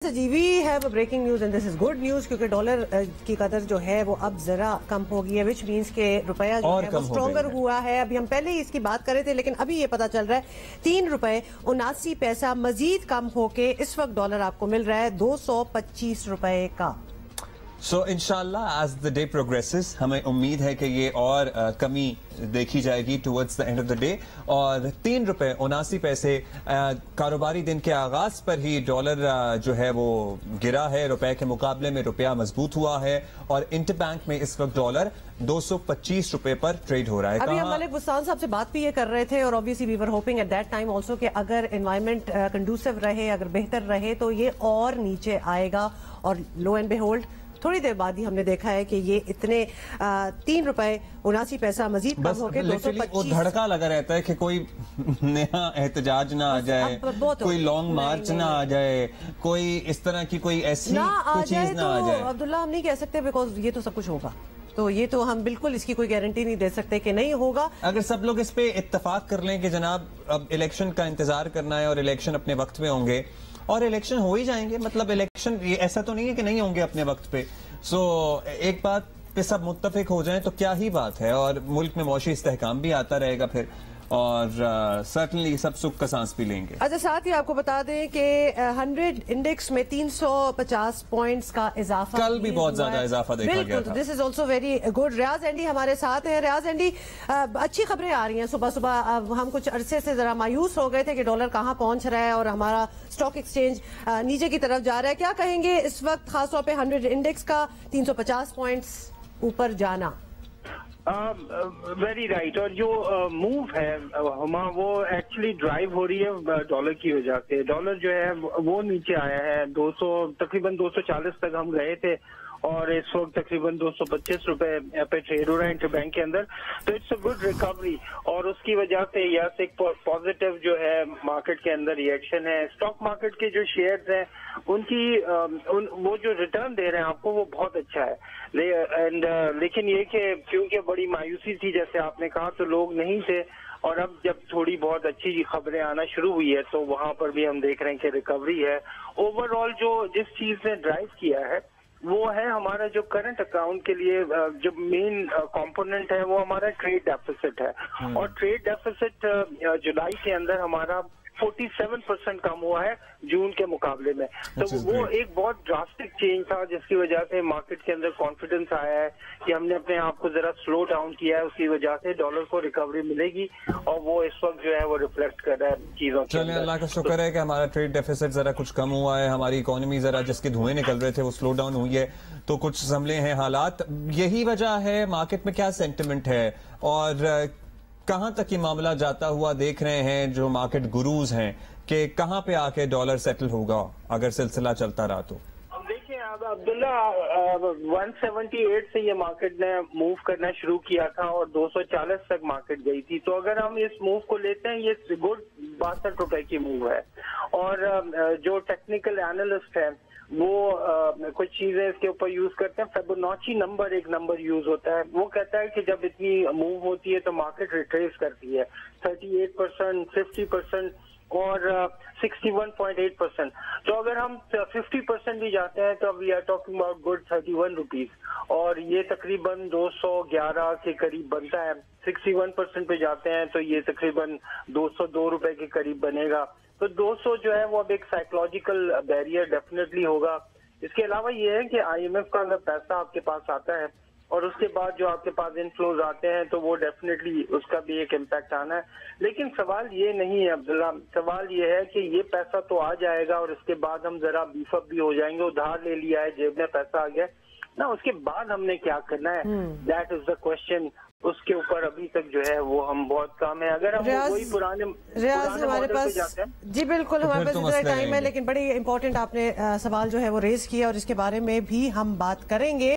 Ji we have a breaking news and this is good news क्योंकि dollar की कदर जो है वो अब जरा कम हो गई है विच मीन्स के रुपया जो है वो स्ट्रॉन्गर हुआ है। अभी हम पहले ही इसकी बात कर रहे थे लेकिन अभी ये पता चल रहा है 3 रुपए 79 पैसा मजीद कम होके इस वक्त डॉलर आपको मिल रहा है 225 रुपए का। सो इंशाल्लाह एज द डे प्रोग्रेसेस हमें उम्मीद है कि ये और कमी देखी जाएगी towards the end of the day और 3 रुपए 79 पैसे कारोबारी दिन के आगाज पर ही डॉलर जो है वो गिरा है। रुपए के मुकाबले में रुपया मजबूत हुआ है और इंटरबैंक में इस वक्त डॉलर 225 रुपए पर ट्रेड हो रहा है। अभी हम मलिक बुस्तान साहब से बात भी ये कर रहे थे और obviously we were hoping at that time also कि अगर एनवायरनमेंट कंडूसिव रहे, अगर बेहतर रहे तो ये और नीचे आएगा और लो एंड बेहोल्ड थोड़ी देर बाद ही हमने देखा है कि ये इतने 3 रुपए 79 पैसा मजीद कम होकर 225। वो धड़का लगा रहता है कि कोई नया एहतजाज ना आ जाए, कोई लॉन्ग मार्च ना आ जाए, कोई इस तरह की कोई ऐसी चीज ना आ जाए। अब्दुल्ला हम नहीं कह सकते बिकॉज ये तो सब कुछ होगा, तो ये तो हम बिल्कुल इसकी कोई गारंटी नहीं दे सकते कि नहीं होगा। अगर सब लोग इस पे इत्तेफाक कर लें कि जनाब अब इलेक्शन का इंतजार करना है और इलेक्शन अपने वक्त में होंगे और इलेक्शन हो ही जाएंगे, मतलब इलेक्शन ये ऐसा तो नहीं है कि नहीं होंगे अपने वक्त पे। सो एक बात पे सब मुत्तफिक हो जाएं तो क्या ही बात है और मुल्क में मौशी इस्तेहकाम भी आता रहेगा फिर और सर्टनली सब सुख का सांस भी लेंगे। अच्छा, साथ ही आपको बता दें कि 100 इंडेक्स में 350 पॉइंट्स का इजाफा, कल भी बहुत ज्यादा इजाफा देखा गया था। This is also very good. Riaz एंडी हमारे साथ हैं। रियाज एंडी, अच्छी खबरें आ रही हैं। सुबह सुबह हम कुछ अरसे से जरा मायूस हो गए थे कि डॉलर कहाँ पहुंच रहा है और हमारा स्टॉक एक्सचेंज नीचे की तरफ जा रहा है। क्या कहेंगे इस वक्त खासतौर पर 100 इंडेक्स का 350 पॉइंट्स ऊपर जाना? Very right. और जो मूव है हमा वो एक्चुअली ड्राइव हो रही है डॉलर की वजह से। डॉलर जो है वो नीचे आया है 200 तकरीबन 240 तक हम गए थे और इस वक्त तकरीबन 225 रुपए पे ट्रेड हो रहा है इंटरबैंक के अंदर। तो इट्स अ गुड रिकवरी और उसकी वजह से यस एक पॉजिटिव जो है मार्केट के अंदर रिएक्शन है। स्टॉक मार्केट के जो शेयर्स हैं उनकी वो जो रिटर्न दे रहे हैं आपको वो बहुत अच्छा है। लेकिन ये कि क्योंकि बड़ी मायूसी थी जैसे आपने कहा तो लोग नहीं थे और अब जब थोड़ी बहुत अच्छी खबरें आना शुरू हुई है तो वहां पर भी हम देख रहे हैं कि रिकवरी है। ओवरऑल जो जिस चीज ने ड्राइव किया है वो है हमारा जो करंट अकाउंट के लिए जो मेन कंपोनेंट है वो हमारा ट्रेड डेफिसिट है और ट्रेड डेफिसिट जुलाई के अंदर हमारा 47% कम हुआ है जून के मुकाबले में। तो वो एक बहुत ड्रास्टिक चेंज था जिसकी वजह से मार्केट के अंदर कॉन्फिडेंस आया है कि हमने अपने आप को जरा स्लो डाउन किया है। उसकी वजह से डॉलर को रिकवरी मिलेगी और वो इस वक्त जो है वो रिफ्लेक्ट कर रहा है चीजों के। चलिए अल्लाह का शुक्र है कि हमारा ट्रेड डेफिसिट जरा कुछ कम हुआ है, हमारी इकोनॉमी जरा जिसके धुएं निकल रहे थे वो स्लो डाउन हुई है तो कुछ संभले हैं हालात। यही वजह है मार्केट में क्या सेंटिमेंट है और कहां तक ये मामला जाता हुआ देख रहे हैं जो मार्केट गुरूज हैं कि कहां पे आके डॉलर सेटल होगा अगर सिलसिला चलता रहा तो? देखिए अब अब्दुल्ला 178 से ये मार्केट ने मूव करना शुरू किया था और 240 तक मार्केट गई थी। तो अगर हम इस मूव को लेते हैं ये गुड 62 रुपए की मूव है और जो टेक्निकल एनालिस्ट है वो कुछ चीजें इसके ऊपर यूज करते हैं। फिबोनाची नंबर एक नंबर यूज होता है, वो कहता है कि जब इतनी मूव होती है तो मार्केट रिट्रेस करती है 38%, 50% और 61.8%। तो अगर हम 50% भी जाते हैं तो we are talking about good 31 rupees और ये तकरीबन 211 के करीब बनता है। 61% पे जाते हैं तो ये तकरीबन 202 रुपए के करीब बनेगा। तो 200 जो है वो अब एक साइकोलॉजिकल बैरियर डेफिनेटली होगा। इसके अलावा ये है कि IMF का अगर पैसा आपके पास आता है और उसके बाद जो आपके पास इनफ्लोज आते हैं तो वो डेफिनेटली उसका भी एक इम्पैक्ट आना है। लेकिन सवाल ये नहीं है अब्दुल्ला, सवाल ये है कि ये पैसा तो आ जाएगा और उसके बाद हम जरा बीफअप भी हो जाएंगे। उधार ले लिया है, जेब में पैसा आ गया ना, उसके बाद हमने क्या करना है, दैट इज द क्वेश्चन। उसके ऊपर अभी तक जो है वो हम बहुत कम है। अगर हम वही पुराने हमारे पास जाते हैं जी बिल्कुल हमारे पास इतना टाइम है लेकिन बड़ी इंपॉर्टेंट आपने सवाल जो है वो रेज किया और इसके बारे में भी हम बात करेंगे।